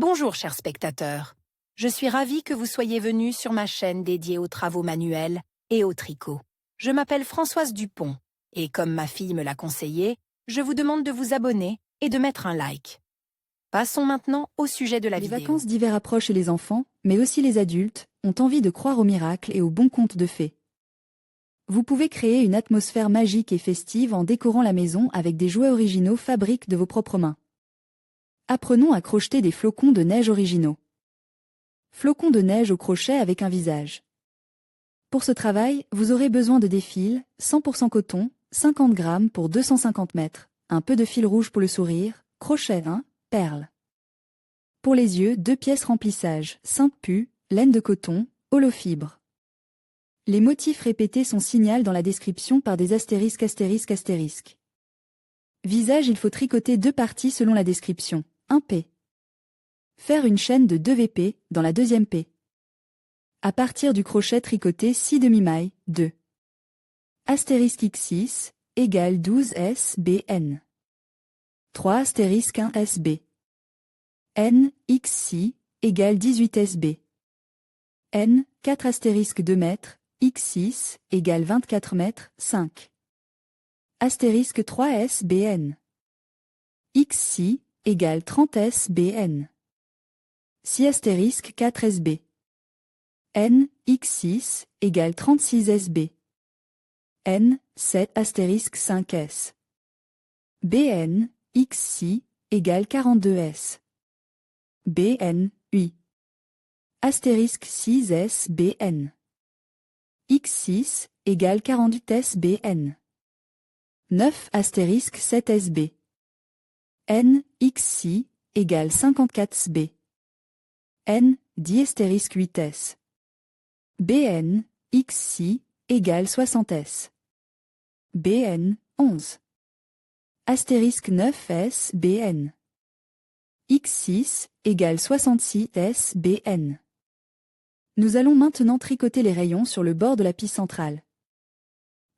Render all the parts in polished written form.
Bonjour chers spectateurs, je suis ravie que vous soyez venus sur ma chaîne dédiée aux travaux manuels et au tricot. Je m'appelle Françoise Dupont et comme ma fille me l'a conseillé, je vous demande de vous abonner et de mettre un like. Passons maintenant au sujet de la vidéo. Les vacances d'hiver approchent et les enfants, mais aussi les adultes, ont envie de croire aux miracles et aux bons contes de fées. Vous pouvez créer une atmosphère magique et festive en décorant la maison avec des jouets originaux fabriques de vos propres mains. Apprenons à crocheter des flocons de neige originaux. Flocons de neige au crochet avec un visage. Pour ce travail, vous aurez besoin de des fils, 100% coton, 50 grammes pour 250 mètres, un peu de fil rouge pour le sourire, crochet 1, perles. Pour les yeux, 2 pièces remplissage, simple pu, laine de coton, holofibre. Les motifs répétés sont signalés dans la description par des astérisques astérisques astérisques. Visage, il faut tricoter 2 parties selon la description. 1 P. Faire une chaîne de 2 VP dans la deuxième P. À partir du crochet tricoter 6 demi-mailles, 2. Astérisque X6 égale 12 SBN. 3 astérisque 1 SB. N, XC, égale 18 SB. N, 4 astérisque 2 mètres, X6, égale 24 mètres, 5. Astérisque 3 SBN. XC, égale 30 SBN. 6 astérisque 4 SB. N, X6, égale 36 SB. N, 7 astérisque 5 S. BN, XC, égale 42 S. BN, UI. Astérisque 6 SBN. X6 égale 48 SBN. 9 astérisque 7 SB. N, XC égale 54 SB. N, 10 astérisque 8 S. BN, XC égale 60 S. BN, 11. Astérisque 9 SBN. X6 égale 66 SBN. Nous allons maintenant tricoter les rayons sur le bord de la pie centrale.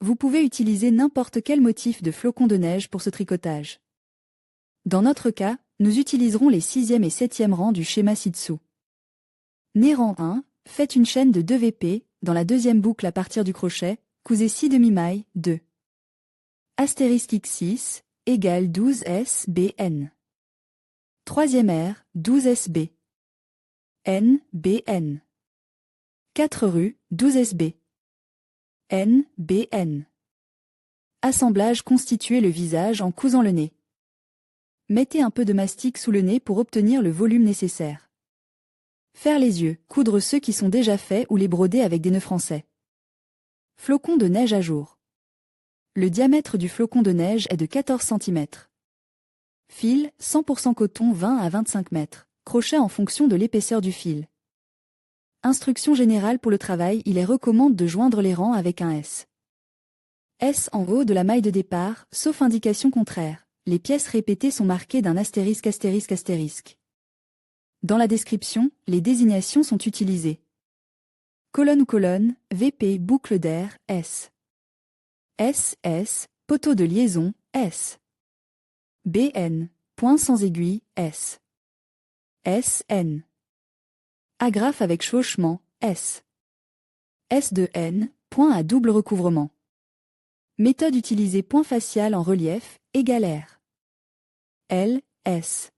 Vous pouvez utiliser n'importe quel motif de flocons de neige pour ce tricotage. Dans notre cas, nous utiliserons les 6e et 7e rangs du schéma ci-dessous. Né rang 1, faites une chaîne de 2 VP, dans la deuxième boucle à partir du crochet, cousez 6 demi-mailles, 2. Astérisque X6, égale 12 SBN. 3e R, 12 SB. N, BN. 4 rues, 12 SB. N, BN. Assemblage, constituer le visage en cousant le nez. Mettez un peu de mastic sous le nez pour obtenir le volume nécessaire. Faire les yeux, coudre ceux qui sont déjà faits ou les broder avec des nœuds français. Flocon de neige à jour. Le diamètre du flocon de neige est de 14 cm. Fil, 100% coton 20 à 25 mètres. Crochet en fonction de l'épaisseur du fil. Instruction générale pour le travail, il est recommande de joindre les rangs avec un S. S en haut de la maille de départ, sauf indication contraire. Les pièces répétées sont marquées d'un astérisque astérisque astérisque. Dans la description, les désignations sont utilisées. Colonne ou colonne, VP, boucle d'air, S. S, poteau de liaison, S. BN, point sans aiguille, S. SN. Agrafe avec chevauchement, S. S de N, point à double recouvrement. Méthode utilisée point facial en relief, égale R. L, S.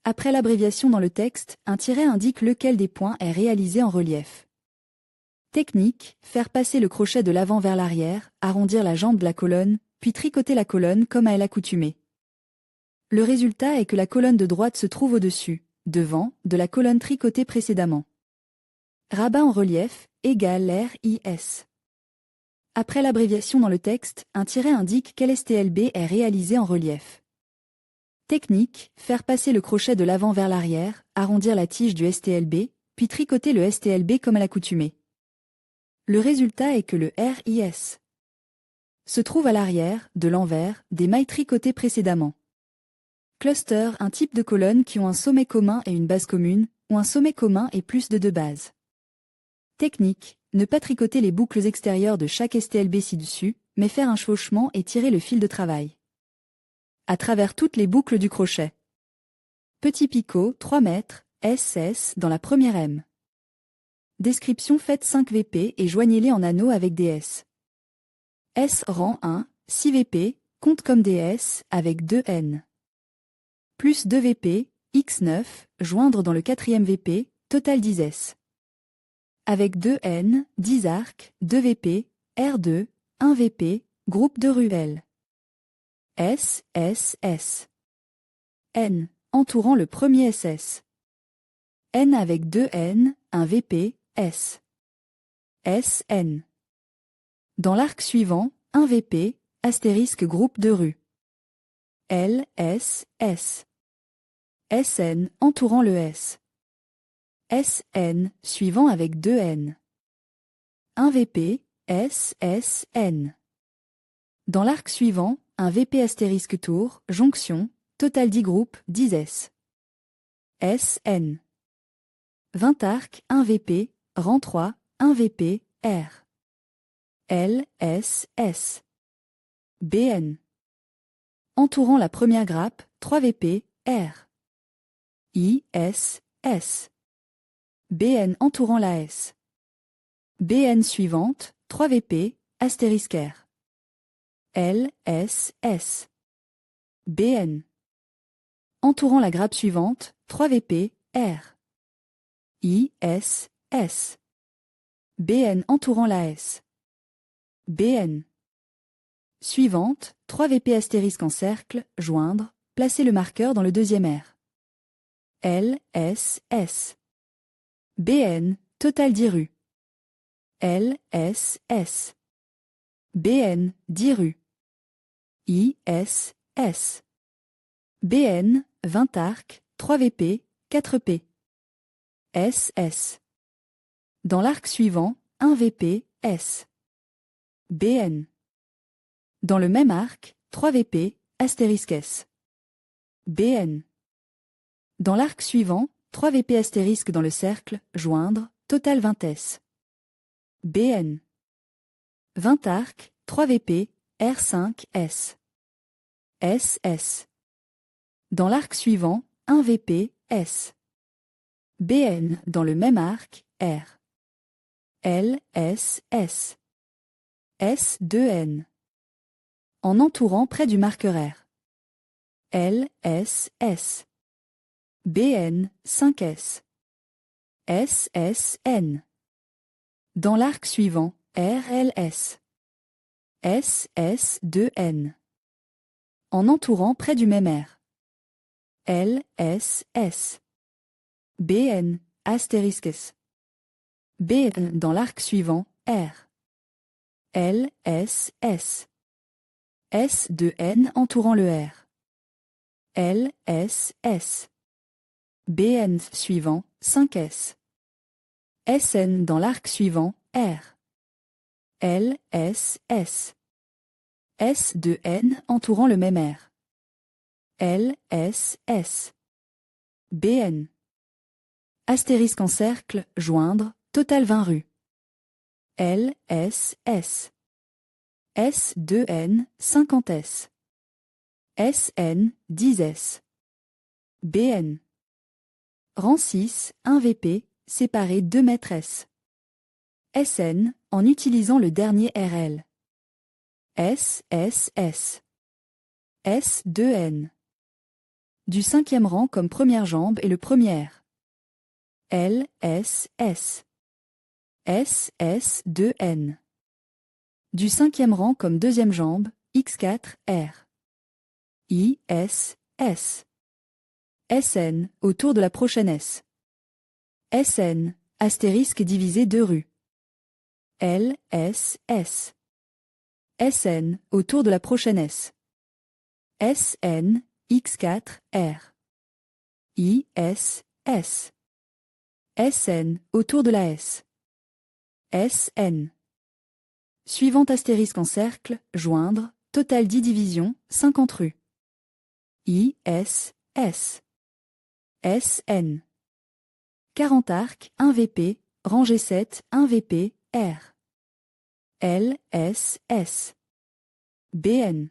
Après l'abréviation dans le texte, un tiret indique lequel des points est réalisé en relief. Technique, faire passer le crochet de l'avant vers l'arrière, arrondir la jambe de la colonne, puis tricoter la colonne comme à l'accoutumée. Le résultat est que la colonne de droite se trouve au-dessus, devant, de la colonne tricotée précédemment. Rabat en relief, égale RIS. Après l'abréviation dans le texte, un tiret indique quel STLB est réalisé en relief. Technique, faire passer le crochet de l'avant vers l'arrière, arrondir la tige du STLB, puis tricoter le STLB comme à l'accoutumée. Le résultat est que le RIS se trouve à l'arrière, de l'envers, des mailles tricotées précédemment. Cluster, un type de colonnes qui ont un sommet commun et une base commune, ou un sommet commun et plus de 2 bases. Technique, ne pas tricoter les boucles extérieures de chaque STLB ci-dessus, mais faire un chevauchement et tirer le fil de travail à travers toutes les boucles du crochet. Petit picot, 3 mètres, SS dans la première M. Description: faites 5 VP et joignez-les en anneaux avec des S. S rang 1, 6 VP, compte comme des S avec 2 N. Plus 2 VP, X9, joindre dans le 4e VP, total 10 S. Avec 2 N, 10 arcs, 2 VP, R2, 1 VP, groupe de ruelles. S, S, S. N, entourant le premier SS. N avec 2 N, 1 VP, S. S, N. Dans l'arc suivant, 1 VP, astérisque groupe de rue. L, S, S. SN entourant le S. SN suivant avec 2 N. 1 VP, S, S, N. Dans l'arc suivant, un VP astérisque tour, jonction, total 10 groupes, 10 S. SN. 20 arcs, 1 VP, rang 3, 1 VP, R. L, S, S. BN. Entourant la première grappe, 3 VP, R. I, S, S. BN entourant la S. BN suivante, 3 VP, astérisque R. L, S, S. BN. Entourant la grappe suivante, 3 VP, R. I, S, S. BN entourant la S. BN. Suivante, 3 VP astérisque en cercle, joindre, placez le marqueur dans le deuxième R. L, S, S. BN, total 10 rues. L, S, S. BN, 10 rues. I, S, S. BN, 20 arcs, 3 VP, 4 P. S, S. Dans l'arc suivant, 1 VP, S. BN. Dans le même arc, 3 VP, astérisque S. BN. Dans l'arc suivant, 3 VP astérisque dans le cercle, joindre, total 20 S. BN. 20 arcs, 3 VP, R5, S. S, S. Dans l'arc suivant, 1 VP, S. BN dans le même arc, R. L, S, S. S, 2 N. En entourant près du marqueur R. L, S, S. BN, 5 S. S, S, N. Dans l'arc suivant, R, L, S. S, S, 2 N. En entourant près du même R. L, S, S. BN, astérisque S. BN dans l'arc suivant, R. L, S, S. S, 2 N entourant le R. L, S, S. BN suivant, 5 S. SN dans l'arc suivant, R. L, S, S. S, 2 N entourant le même R. L, S, S. BN. Astérisque en cercle, joindre, total 20 rues. L, S, S. S, 2 N, 50 S. SN, 10 S. BN. Rang 6, 1 VP, séparé 2 mètres S. SN, en utilisant le dernier RL. S, S, S. S, 2 N. Du 5e rang comme première jambe et le premier R. L, S, S. S, S, 2 N. Du 5e rang comme deuxième jambe, X4, R. I, S, S. SN, autour de la prochaine S. SN, astérisque divisé 2 rues. L, S, S. SN, autour de la prochaine S. SN, X4, R. I, S, S. SN, autour de la S. SN. Suivant astérisque en cercle, joindre, total 10 divisions, 50 rues. I, S, S. SN. 40 arcs, 1 VP, rangée 7, 1 VP, R. L, S, S. BN.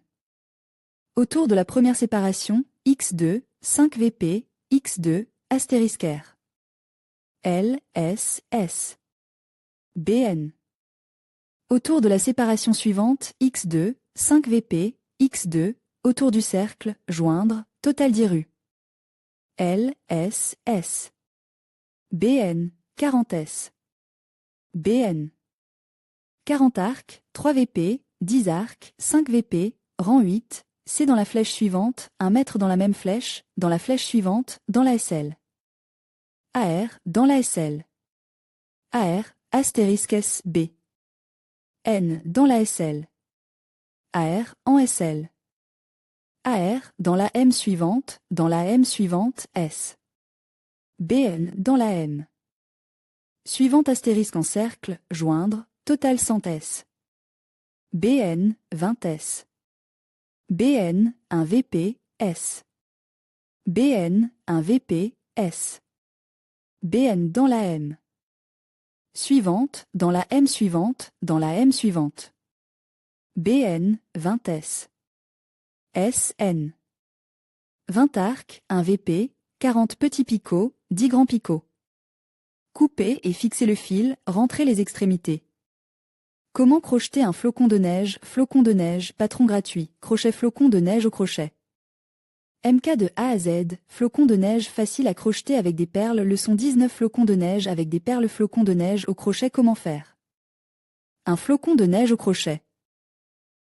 Autour de la première séparation, X2, 5 VP, X2, astérisque R. L, S, S. BN. Autour de la séparation suivante, X2, 5 VP, X2, autour du cercle, joindre, total d'IRU. L, S, S. BN, 40 S. BN. 40 arcs, 3 VP, 10 arcs, 5 VP, rang 8, C dans la flèche suivante, 1 mètre dans la même flèche, dans la flèche suivante, dans la SL. AR, dans la SL. AR, astérisque SB. N, dans la SL. AR, en SL. AR, dans la M suivante, dans la M suivante, S. BN, dans la M. Suivante astérisque en cercle, joindre, total 100 S. BN, 20 S. BN, 1 VP, S. BN, 1 VP, S. BN dans la M. Suivante, dans la M suivante, dans la M suivante. BN, 20 S. SN. 20 arcs, 1 VP, 40 petits picots, 10 grands picots. Coupez et fixez le fil, rentrez les extrémités. Comment crocheter un flocon de neige, patron gratuit, crochet flocon de neige au crochet. MK de A à Z, flocon de neige facile à crocheter avec des perles, leçon 19 flocons de neige avec des perles flocons de neige au crochet. Comment faire un flocon de neige au crochet.